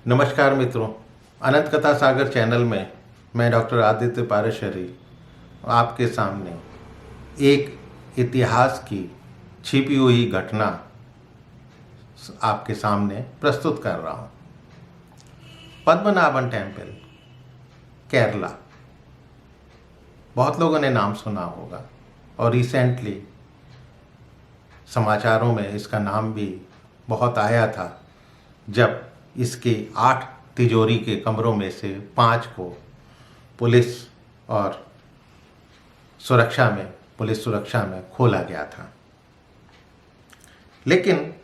नमस्कार मित्रों, अनंत कथा सागर चैनल में मैं डॉक्टर आदित्य पारेशरी आपके सामने एक इतिहास की छिपी हुई घटना आपके सामने प्रस्तुत कर रहा हूँ। पद्मनाभन टेम्पल, केरला, बहुत लोगों ने नाम सुना होगा और रिसेंटली समाचारों में इसका नाम भी बहुत आया था जब इसके 8 तिजोरी के कमरों में से 5 को पुलिस सुरक्षा में खोला गया था। लेकिन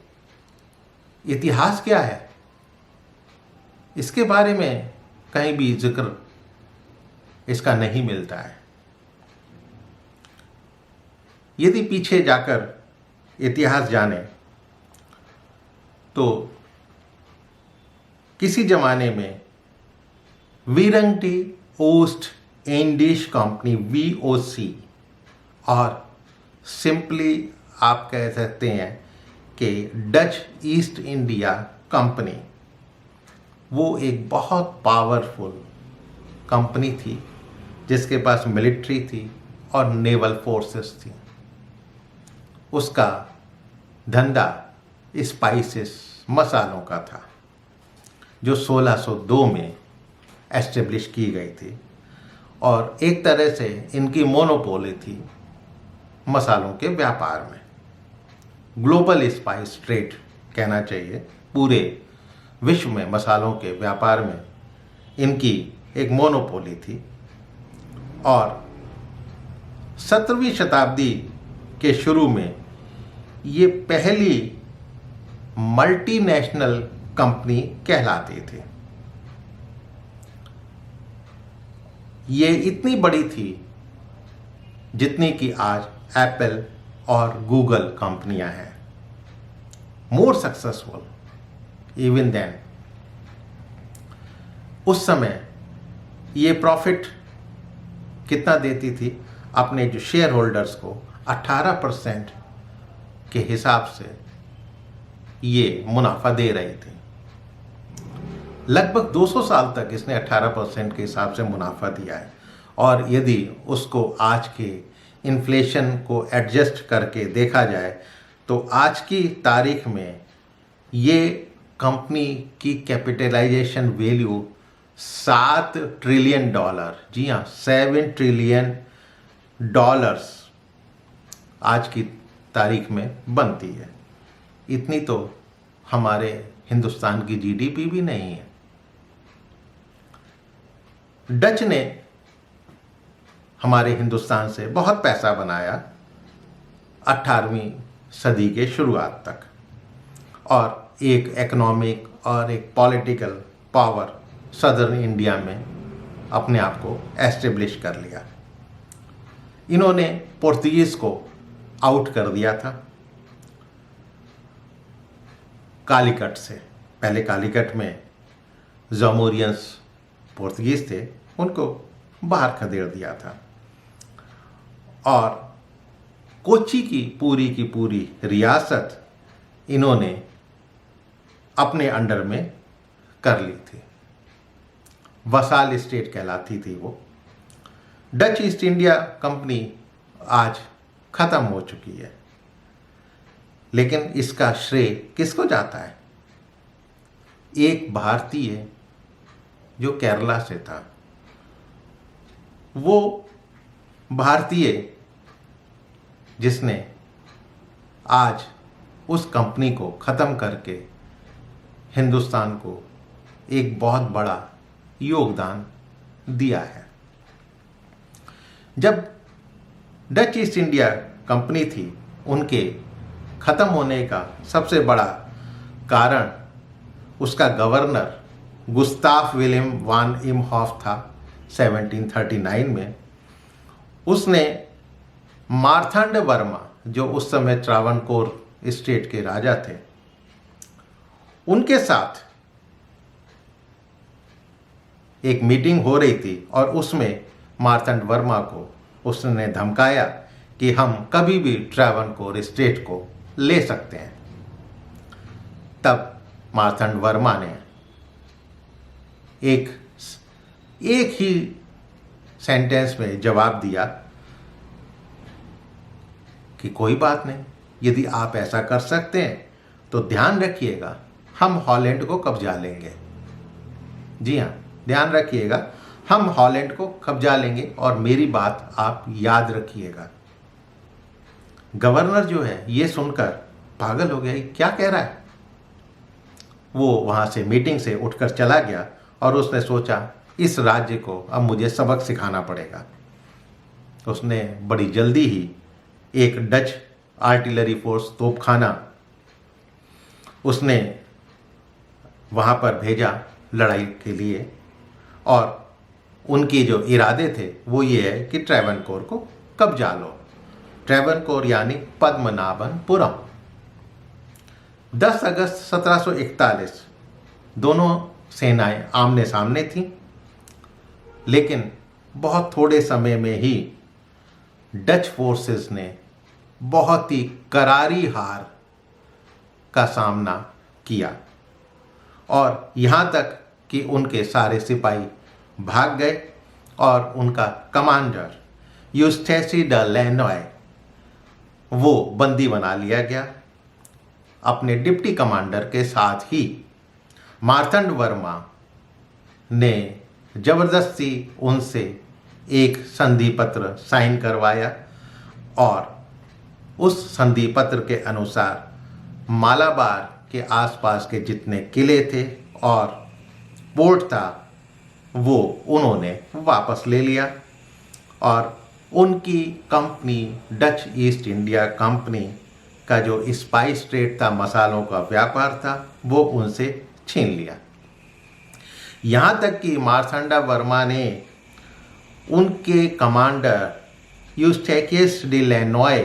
इतिहास क्या है, इसके बारे में कहीं भी जिक्र इसका नहीं मिलता है। यदि पीछे जाकर इतिहास जाने तो किसी जमाने में वीरंगटी ओस्ट इंडिश कंपनी VOC और सिंपली आप कह सकते हैं कि डच ईस्ट इंडिया कंपनी, वो एक बहुत पावरफुल कंपनी थी जिसके पास मिलिट्री थी और नेवल फोर्सेस थी। उसका धंधा स्पाइसेस, मसालों का था, जो 1602 में एस्टेब्लिश की गई थी और एक तरह से इनकी मोनोपोली थी मसालों के व्यापार में। ग्लोबल स्पाइस ट्रेड कहना चाहिए, पूरे विश्व में मसालों के व्यापार में इनकी एक मोनोपोली थी। और 17वीं शताब्दी के शुरू में ये पहली मल्टीनेशनल कंपनी कहलाती थी। ये इतनी बड़ी थी जितनी कि आज एप्पल और गूगल कंपनियां हैं, मोर सक्सेसफुल इवन देन। उस समय ये प्रॉफिट कितना देती थी, अपने जो शेयर होल्डर्स को 18% के हिसाब से ये मुनाफा दे रही थी। लगभग 200 साल तक इसने 18% के हिसाब से मुनाफा दिया है। और यदि उसको आज के इन्फ्लेशन को एडजस्ट करके देखा जाए तो आज की तारीख में ये कंपनी की कैपिटलाइजेशन वैल्यू $7 ट्रिलियन, जी हाँ, $7 ट्रिलियन आज की तारीख में बनती है। इतनी तो हमारे हिंदुस्तान की GDP भी नहीं है। डच ने हमारे हिंदुस्तान से बहुत पैसा बनाया 18वीं सदी के शुरुआत तक और एक इकोनॉमिक और एक पॉलिटिकल पावर सदर्न इंडिया में अपने आप को एस्टेब्लिश कर लिया। इन्होंने पोर्तुगीज़ को आउट कर दिया था कालीकट से। पहले कालीकट में ज़ामोरियंस पोर्तुगीज़ थे, उनको बाहर खदेड़ दिया था और कोच्चि की पूरी रियासत इन्होंने अपने अंडर में कर ली थी। वसाल स्टेट कहलाती थी वो। डच ईस्ट इंडिया कंपनी आज ख़त्म हो चुकी है, लेकिन इसका श्रेय किसको जाता है? एक भारतीय जो केरला से था, वो भारतीय जिसने आज उस कंपनी को ख़त्म करके हिंदुस्तान को एक बहुत बड़ा योगदान दिया है। जब डच ईस्ट इंडिया कंपनी थी, उनके ख़त्म होने का सबसे बड़ा कारण उसका गवर्नर गुस्ताफ विलियम वान इमहॉफ था। 1739 में उसने मार्तांड वर्मा, जो उस समय त्रावणकोर स्टेट के राजा थे, उनके साथ एक मीटिंग हो रही थी और उसमें मार्तांड वर्मा को उसने धमकाया कि हम कभी भी त्रावणकोर स्टेट को ले सकते हैं। तब मार्तांड वर्मा ने एक एक ही सेंटेंस में जवाब दिया कि कोई बात नहीं, यदि आप ऐसा कर सकते हैं तो ध्यान रखिएगा, हम हॉलैंड को कब्जा लेंगे। जी हाँ, ध्यान रखिएगा, हम हॉलैंड को कब्जा लेंगे और मेरी बात आप याद रखिएगा। गवर्नर जो है ये सुनकर पागल हो गया, क्या कह रहा है। वो वहाँ से मीटिंग से उठकर चला गया और उसने सोचा इस राज्य को अब मुझे सबक सिखाना पड़ेगा। उसने बड़ी जल्दी ही एक डच आर्टिलरी फोर्स तोपखाना उसने वहाँ पर भेजा लड़ाई के लिए, और उनके जो इरादे थे वो ये है कि ट्रेवनकोर को कब्जा लो। ट्रेवनकोर यानी पद्मनाभनपुरम। 10 अगस्त 1741 दोनों सेनाएं आमने सामने थीं, लेकिन बहुत थोड़े समय में ही डच फोर्सेस ने बहुत ही करारी हार का सामना किया और यहाँ तक कि उनके सारे सिपाही भाग गए और उनका कमांडर यूस्टेसी द लेनॉय वो बंदी बना लिया गया अपने डिप्टी कमांडर के साथ ही। मार्तंड वर्मा ने जबरदस्ती उनसे एक संधि पत्र साइन करवाया और उस संधि पत्र के अनुसार मालाबार के आसपास के जितने किले थे और पोर्ट था वो उन्होंने वापस ले लिया और उनकी company Dutch east India company का जो स्पाइस ट्रेड था, मसालों का व्यापार था, वो उनसे छीन लिया। यहाँ तक कि मार्तंडा वर्मा ने उनके कमांडर यूस्टेशियस डी लेनॉय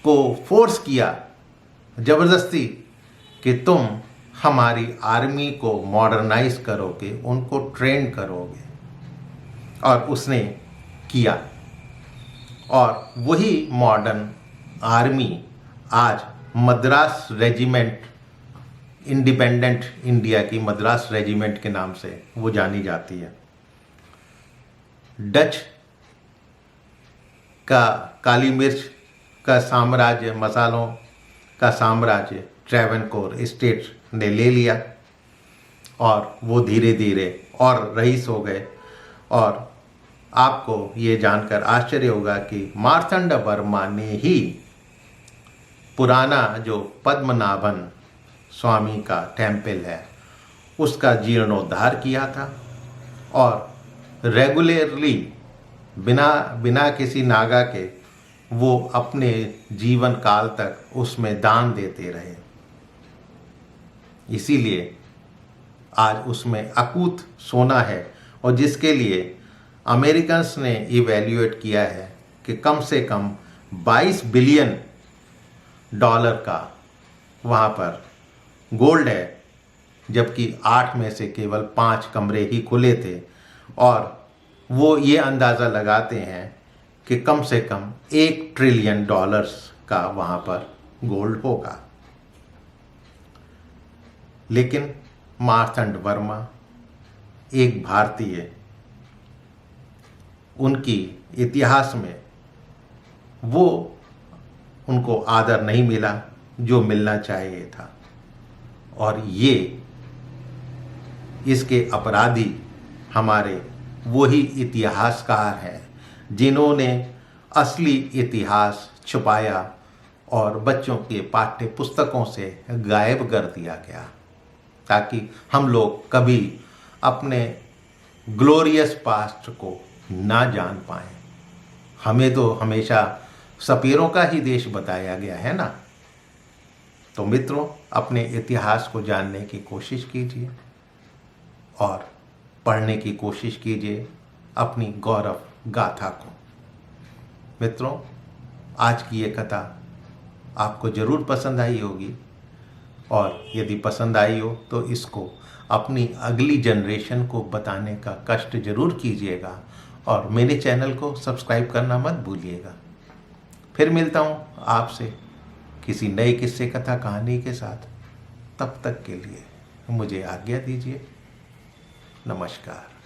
को फोर्स किया जबरदस्ती कि तुम हमारी आर्मी को मॉडर्नाइज करोगे, उनको ट्रेन करोगे, और उसने किया। और वही मॉडर्न आर्मी आज मद्रास रेजिमेंट, इंडिपेंडेंट इंडिया की मद्रास रेजिमेंट के नाम से वो जानी जाती है। डच का काली मिर्च का साम्राज्य, मसालों का साम्राज्य ट्रेवनकोर स्टेट ने ले लिया और वो धीरे धीरे और रईस हो गए। और आपको ये जानकर आश्चर्य होगा कि मार्तंड वर्मा ने ही पुराना जो पद्मनाभन स्वामी का टेम्पल है उसका जीर्णोद्धार किया था और रेगुलरली बिना किसी नागा के वो अपने जीवन काल तक उसमें दान देते रहे। इसीलिए आज उसमें अकूत सोना है और जिसके लिए अमेरिकन्स ने इवैल्यूएट किया है कि कम से कम 22 बिलियन डॉलर का वहाँ पर गोल्ड है, जबकि 8 में से केवल 5 कमरे ही खुले थे। और वो ये अंदाज़ा लगाते हैं कि कम से कम $1 ट्रिलियन का वहाँ पर गोल्ड होगा। लेकिन मार्तंड वर्मा एक भारतीय, उनकी इतिहास में वो उनको आदर नहीं मिला जो मिलना चाहिए था। और ये इसके अपराधी हमारे वही इतिहासकार हैं जिन्होंने असली इतिहास छुपाया और बच्चों के पाठ्य पुस्तकों से गायब कर दिया गया, ताकि हम लोग कभी अपने ग्लोरियस पास्ट को ना जान पाएं। हमें तो हमेशा सपेरों का ही देश बताया गया है ना। तो मित्रों, अपने इतिहास को जानने की कोशिश कीजिए और पढ़ने की कोशिश कीजिए अपनी गौरव गाथा को। मित्रों, आज की ये कथा आपको ज़रूर पसंद आई होगी और यदि पसंद आई हो तो इसको अपनी अगली जनरेशन को बताने का कष्ट ज़रूर कीजिएगा और मेरे चैनल को सब्सक्राइब करना मत भूलिएगा। फिर मिलता हूँ आपसे किसी नए किस्से कथा कहानी के साथ। तब तक के लिए मुझे आज्ञा दीजिए। नमस्कार।